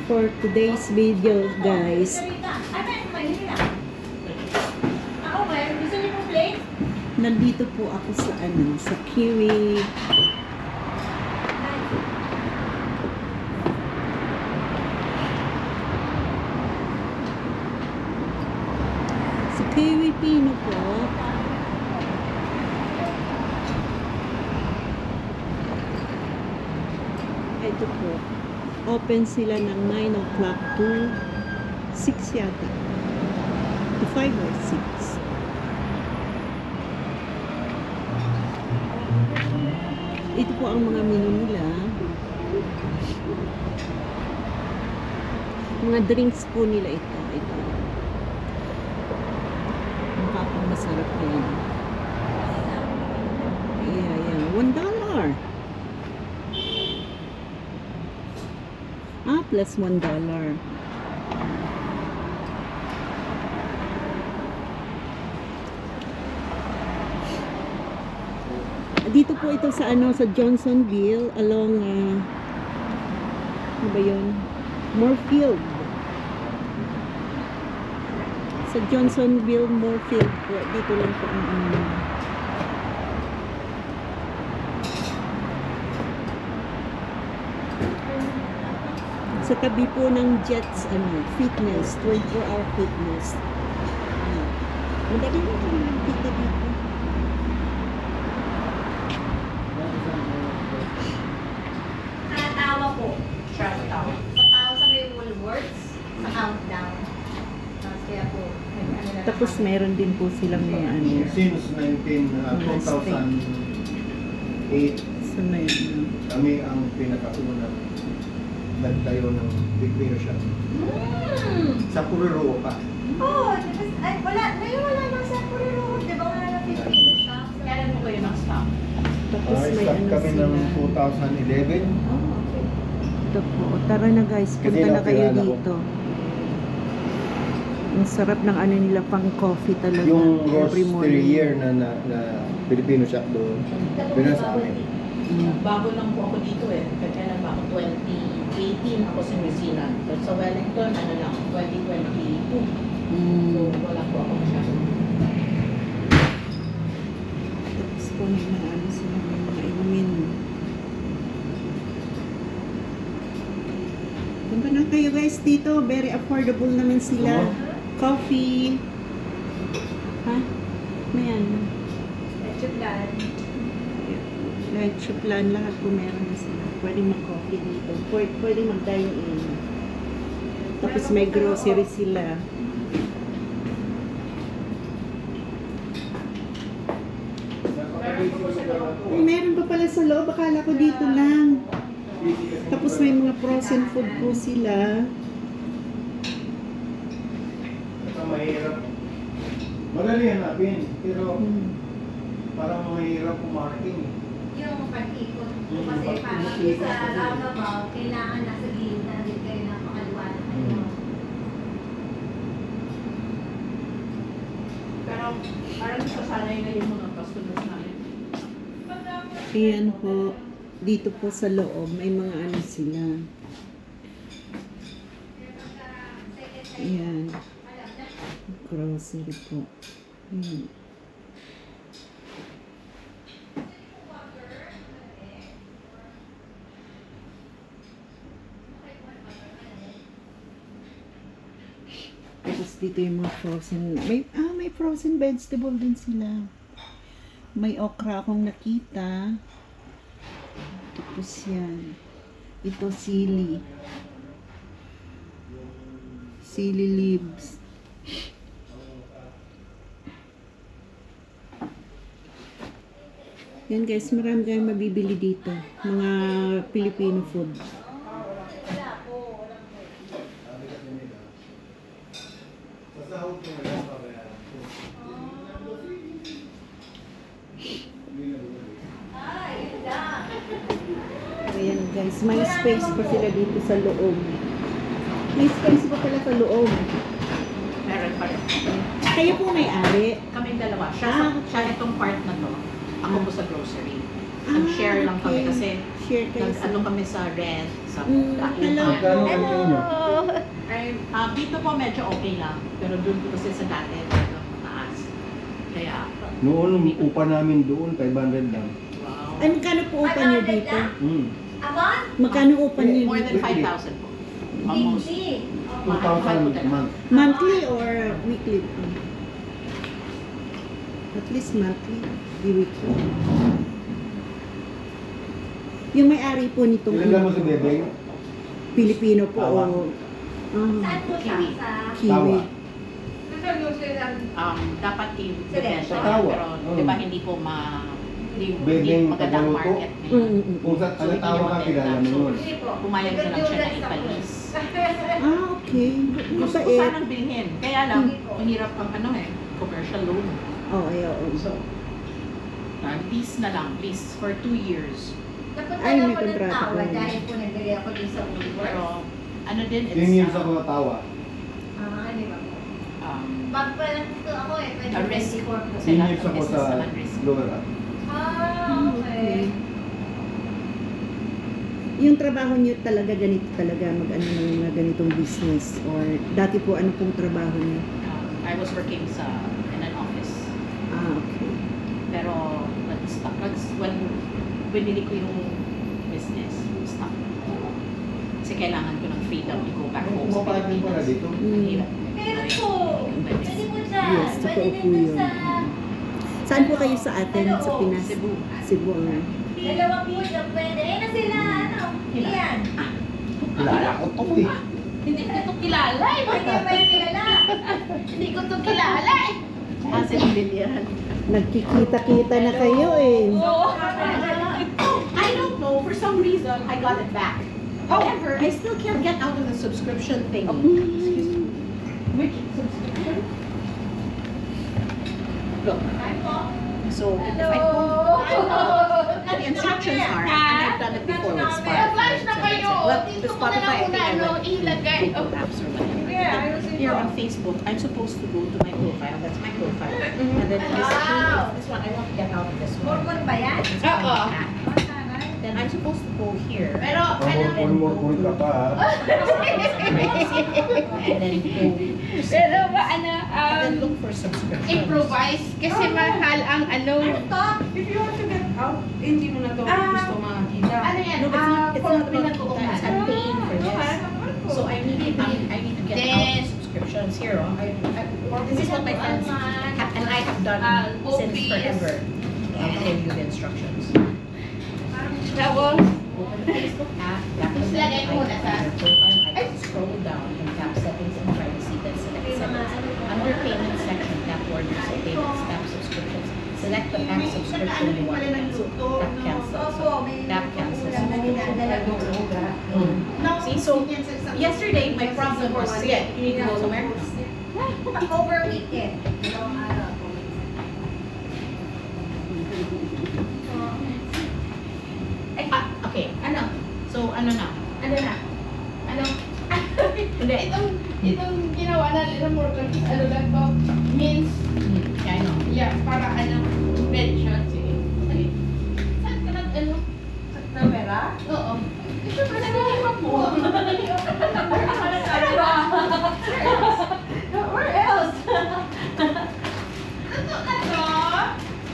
for today's video, guys. Nandito po ako sa sa Kiwi. Sa Kiwi Pino po. Ito po. Open sila ng 9 o'clock to 6 yata. To 5 or 6. Ito po ang mga menu nila. Mga drinks po nila ito. Mukhang masarap yan. Yan. $1. Plus $1. Dito po ito sa sa Johnsonville along ano ba yun? Moorfield. Sa Johnsonville, Moorfield po. Dito lang po ang sa tabi po ng Jets fitness, 24-hour fitness. Madami na kami dito. Tawa po. Tawa sa may Woolworths sa Countdown. Kaya po, tapos meron din po silang mga since 2008 so na yun. kami ang pinakaunang nagtayo ng Filipino shop. Sa Puriro pa. Oo, wala nang sa Puriro. Di ba wala nang Filipino shop? Kailan mo kayo nag-stop? Tapos may Start kami sila. ng 2011. Okay. Ito po. Tara na guys, punta na kayo dito. Ang sarap ng nila pang coffee talaga. Yung every roastery morning. year na Filipino shop doon. Pinas sa amin. Bago lang po ako dito kailan ba ako? 2018 ako sa New Zealand. But sa Wellington, lang, 2022. So, wala po ako masyadong. Tapos po may mga sila mga inumin. Punta na kayo guys dito. Very affordable naman sila. Coffee. Ha? Mayan. Chuplan. Like chuplan, lahat po meron na sila. Pwede mag-coffee dito. Pwede mag-dine in. Tapos may grocery sila. Meron pa pala sa loob. Akala ko dito lang. Tapos may mga frozen food po sila. Ito mahirap. Madali hanapin. Pero parang mahirap kumarking. Yung pag-ikot. Kasi parang sa roundabout, kailangan nasa gilid na din kayo ng pakaliwanag kayo. Pero parang sasanay na yung mga customers namin. Ayan po. Dito po sa loob, may mga sila. Ayan. Grocery po. Ayan. Tapos dito yung mga frozen. May frozen vegetable din sila. May okra akong nakita. Tapos yan. Ito sili. Sili leaves. Yan guys, marami kayong mabibili dito. Mga Filipino food. Ayan guys, may space pa sila dito sa loob. May space pa pala sa loob. Meron pa rin. Kayo po may-ari. Kaming dalawa. Siya itong part na to. Ako po sa grocery. Nag-share lang kami okay. kasi mag-share kayo sa... Nag-ano kami sa rent, sa hello. Magkano ang inyo? dito po medyo okay lang. Pero doon po kasi sa dati, medyo mataas. Kaya, Noon, upa namin doon, 500 lang. wow. Ay, magkano po upa niyo dito? Abon? Magkano upa niyo More dito? than 5,000 po. Almost. Hindi. 2,000 a month. Monthly or weekly? At least monthly, di weekly. Yung may-ari po nitong Kilala mo si Bebeng? Pilipino po Tawa. o Saan po siya? Kiwi. Sa... Kiwi. Dapat i-benta Sa niya, tawa. pero di ba hindi po hindi Bebeng magandang tagaluto. market ngayon. Kung sa So, hindi tawa ka, niya kilala mo maganda. yun. Hindi po. Pumayag na lang siya na ipalis. Okay. Gusto ko Mabait. sanang bilhin. Kaya lang, mahirap ang commercial loan. Oo, oo. So, lease na lang, lease for 2 years. Napunta Ay, lang may po ng kontrata tawa pa yun. dahil po nagbili ako din sa Uber. Pero, ano din, 10 years it's ako natawa. Di ba po? um, Bago pa lang po ako a risk. 2024 po. Kasi 10 lahat years ng ako business sa naman risk. Flora. Okay. Yung trabaho niyo talaga ganito talaga mag-ano ng mga ganitong business or dati po ano pong trabaho niyo? I was working in an office. Okay. Pero, when binili ko yung business, stuck. Kasi kailangan ko ng freedom to go back home sa Kumapayag din pala Pilipinas. dito. Ang hirap. Pero po, pwede po dyan. Yes, Pwede totoo din po dun yun. sa... Saan po kayo sa atin sa Pinas? Cebu. Cebu. Dalawa po dyan pwede. Eh na sila, ano? Iyan. Kilala ko to eh. Hindi ko ito kilala eh. Pwede ba yung kilala? Hindi ko ito kilala eh. Kasi Lilian. Nagkikita-kita na kayo eh. I don't know. For some reason, I got it back. However, I still can't get out of the subscription thing. Excuse me. Which subscription? Look. So, if I go, the instructions are, and I've done it before with Spotify. Well, the Spotify, I think I went to Google Apps or whatever. Here on Facebook, I'm supposed to go to my profile. That's my profile. And then this one, I want to get out of this one. Mormon ba yan? It's called App. Then I'm supposed to go here. More ka pa ha. And then go. Pero ba, ano, And then look for subscriptions. improvise kasi mahal ang ano. If you want to get out, hindi mo na to gusto makakita. Ano yan? No, but it's not about pinag-uuman. kita. It's I'm paying for this. So I need to get out of subscriptions here. This is what my friends have, and I have done since forever. I'll tell you the instructions. Tapos, Open the Facebook app, tap on the Lagay ko muna sa- your profile icon, scroll down and tap settings and privacy, then select settings. Under payment section, tap orders and payments, tap subscriptions. Select the pack subscription you want to cancel. Tap cancel. Tap cancel subscription. See, so yesterday my problem was, yeah, you need to go somewhere. Over weekend. Dalawang araw. Okay, ano? So, ano na? ano na? Ano? Hindi. Itong ginawa na nila Morgan is ano lang to? Means, Yeah, I know. yeah, para ano, pension. Sige. Okay. Saan ka nag, ano? Sa camera? Oo. Siyempre, nag-iiwan po. Where else? Ito na to.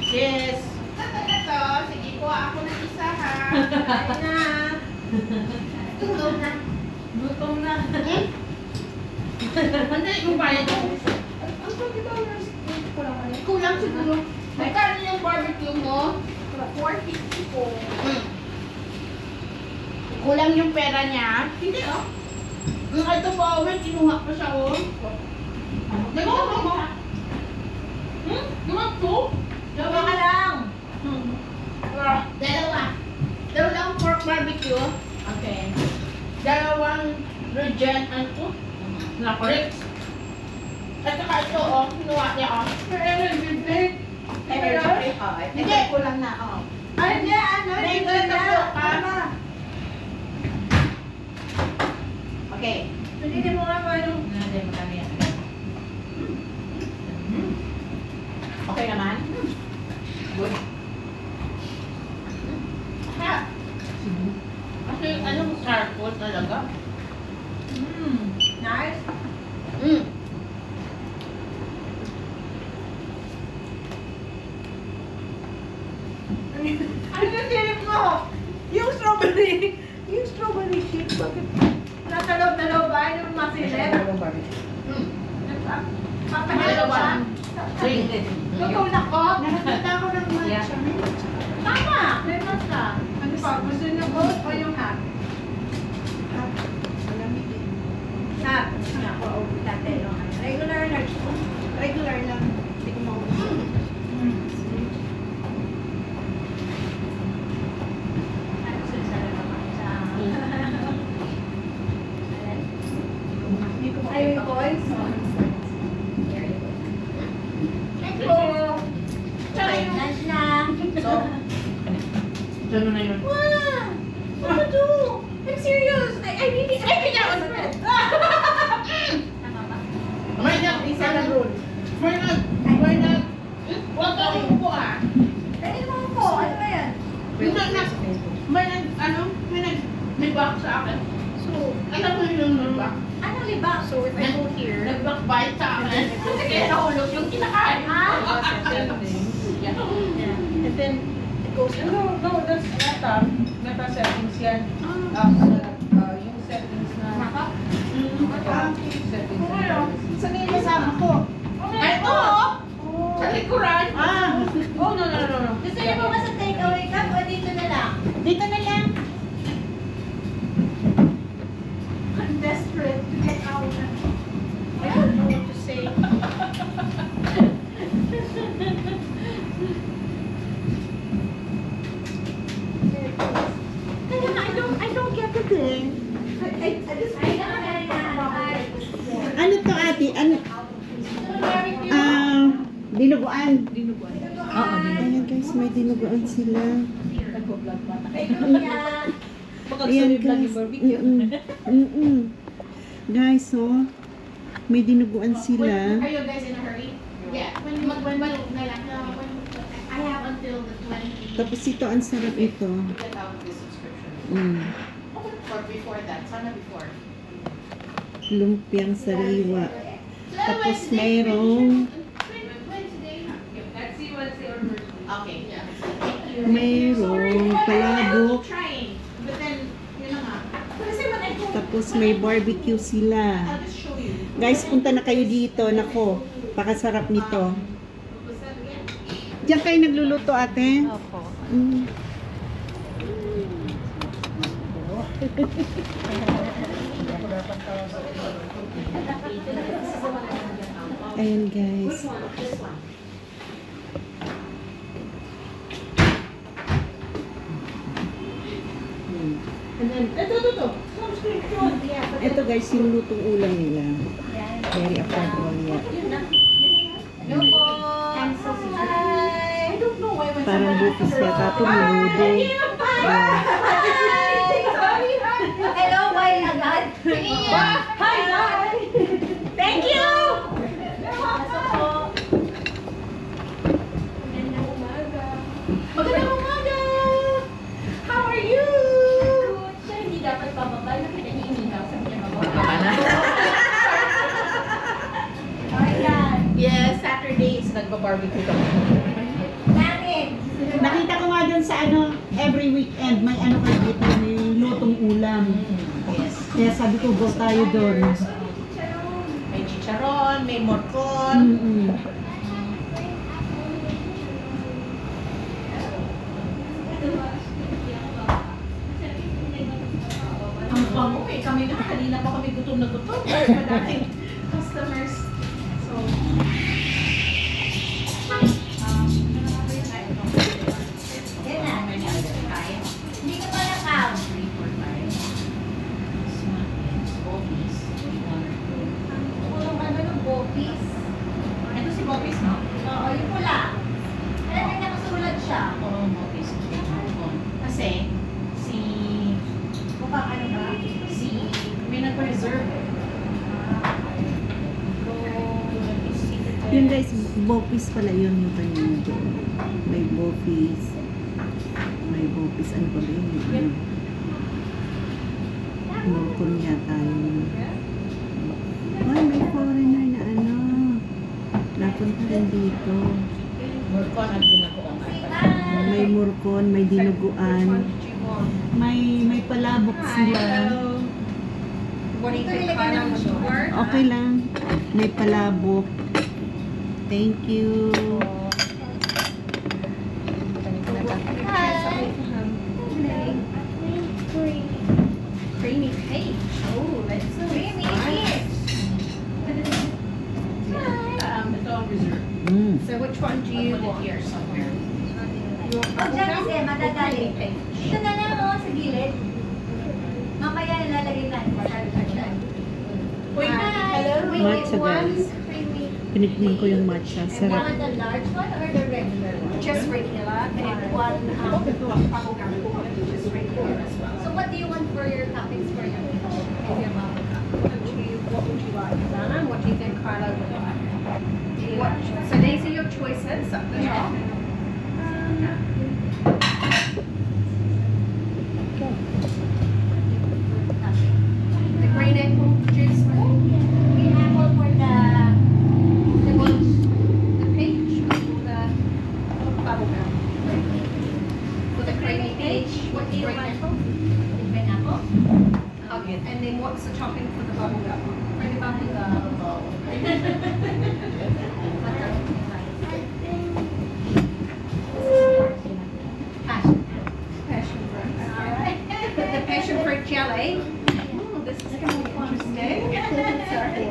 Yes. Ito na to. Sige, kuha ako ng isa ha. Ay na. Gutom na. Gutom na. Hindi, yung bayad ko. Ang $20. Kulang siguro. Magkano yung barbecue mo? 450 po. Kulang yung pera niya? Hindi oh. Ito po, may kinuha pa siya oh. Nagawa mo? Gawa po? Gawa ka lang. Dalawa. Dalawang pork barbecue. Okay. Dalawang regen and na bricks. At saka ito oh, kinuha niya oh. Energy drink. Hindi. Kulang na, oh. Ay, hindi. Ano? May Hindi na. tatlo ka. Tama. Okay. Hindi mo nga paano. Hindi, magkano yan? Okay naman? Good. Ha? All talaga. Nice. Ano yung silip mo? Yung strawberry shake, bakit? Nasa loob na loob ba? Yung masilip? Papahalo ba? Tutulak ko? Nakakita ko ng matcha. Tama! May matcha. Ano pa? Gusto niyo both o yung half? Malamig eh. Hap. Ako, tatay. Regular na. Regular lang. Hindi ko maubos. Ano susunod naman sa... Ayun ko, lunch na. So, ano na yun? Wow! What to do? I'm serious. I really... I can out on it. Tama ba? May not, isa na rule. May not. Huwag ka umupo ah. Dali mo ko. Ano ba yan? May back sa akin. So, alam mo yung nag-back? Ano libang? So if I go here, Nag-backbite sa akin. Kaya nahulog yung kinakain. Ha? And then, it goes, no, that's meta settings yan. Yung settings na... Naka? Settings Saan yung kasama ko? Ay, oo! Sa likuran! Oh, no. Gusto niyo ba sa takeaway cup o dito na lang? Dito na lang. I'm desperate to get out. I don't know what to say. I don't get the thing. I just I don't Ano to ate? Ano? Dinuguan. Oo. Ayan guys, may dinuguan sila. Ayan guys. Guys, so, may dinuguan sila. Are you guys in a hurry? Yeah. When na lang. I have until the 20th Tapos ito, ang sarap ito. to get out of this subscription. Or before that. Sana before. Lumpiang sariwa. Tapos mayroong Let's see what's the order. Okay. Thank you. mayroong palabok. Trying. But then, yun na nga. Kasi when I go, Tapos may barbecue sila. I'll just show you. Guys, punta na kayo dito. Nako, pakasarap nito. Diyan kayo nagluluto, ate? Opo. Mm. Ayan guys. This one. And then, ito guys, yung lutong ulam nila. Very affordable yan. Hello po. Hi. I don't know why when Parang butis yata ito, menudo. Hi. Hello, why agad? Hi, hi. Thank you. Magandang umaga. How are you? Siya hindi dapat bababa na pinaniinigaw sa niya bababa. Ayan. Yes, Saturdays, nagpa-barbecue kami. Namin. Nakita ko nga dun sa ano, every weekend, may ano kayo dito, may lutong ulam. Yes. Kaya sabi ko, go tayo dun. May chicharon, may morcon. Mm-mm. Ang bango eh. Kami na, kanina pa kami gutom na gutom. Madating customers. So, Yan na. many other kain. Hindi ka pa nakam. 3, 4, 5. This one is Bobby's. Kulong ano ng bopis. Ito si Bobby's, no? Oo, yung pula. Alam niya nakasulat siya. Oo, Bobby's. Kasi, si... Mukha ano ba? Si... May nag-reserve eh. Yun guys, bopis pala yun yung kanina doon. May bopis. May bopis. Ano ba yun? Ano? Murcon yata yun. Ay, may foreigner na ano. Napunta rin dito. Murcon at binagoong May Murcon, may dinuguan. May palabok sila. What do you think? Kala mo siya? Okay lang. May palabok. Thank you. Creamy peach. Oh, that's so creamy peach. Ito ang reserve. So which one do you want? here somewhere. Oh, dyan kasi, madadali. Ito na lang, oh, sa gilid. Mamaya nilalagay natin. Wait, hello? Matcha, guys. Creamy. Pinikmin ko yung matcha. And Sarap. one the large one or the regular one? Just regular. And one, Bubblegum. Just regular as well. so what do you want for your toppings for your bubblegum? What would you like, Dana? What do you think Carla would like? So these are your choices up the top. The green apple juice one. Green apple for The peach or the bubblegum. For the creamy peach. What do you green want? apple. The green apple? Okay, and then what's the topping for the bubblegum? For the bubblegum. Passion fruit. The passion fruit jelly. Ooh, this is going to be interesting. Sorry.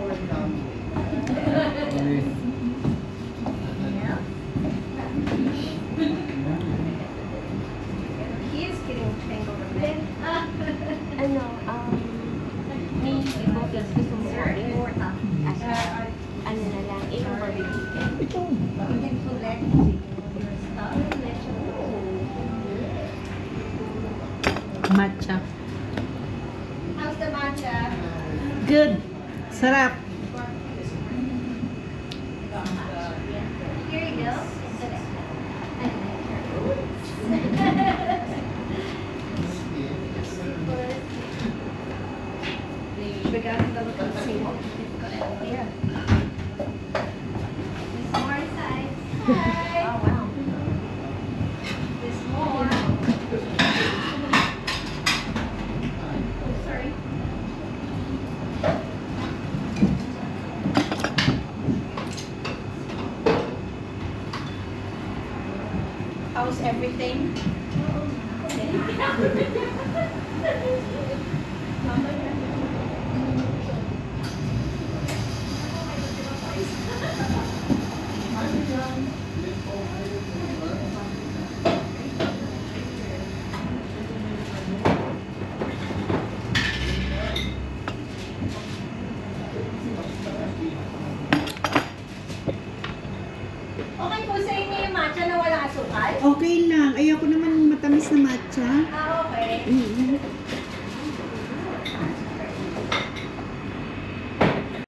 Yeah. He is getting tangled in there. May bubbles gusto mo order. Uh, Ano na lang, yung barbecue. Matcha. How's the matcha? Good. Sarap. Here you go. Should we go and look and see what we've got here? There's more inside. Hi. Oh, wow. There's more. Oh, sorry. How's everything? Okay po sa inyo yung matcha na walang asukal? Okay lang. Ayoko naman matamis na matcha. Ah, okay. Mm-hmm.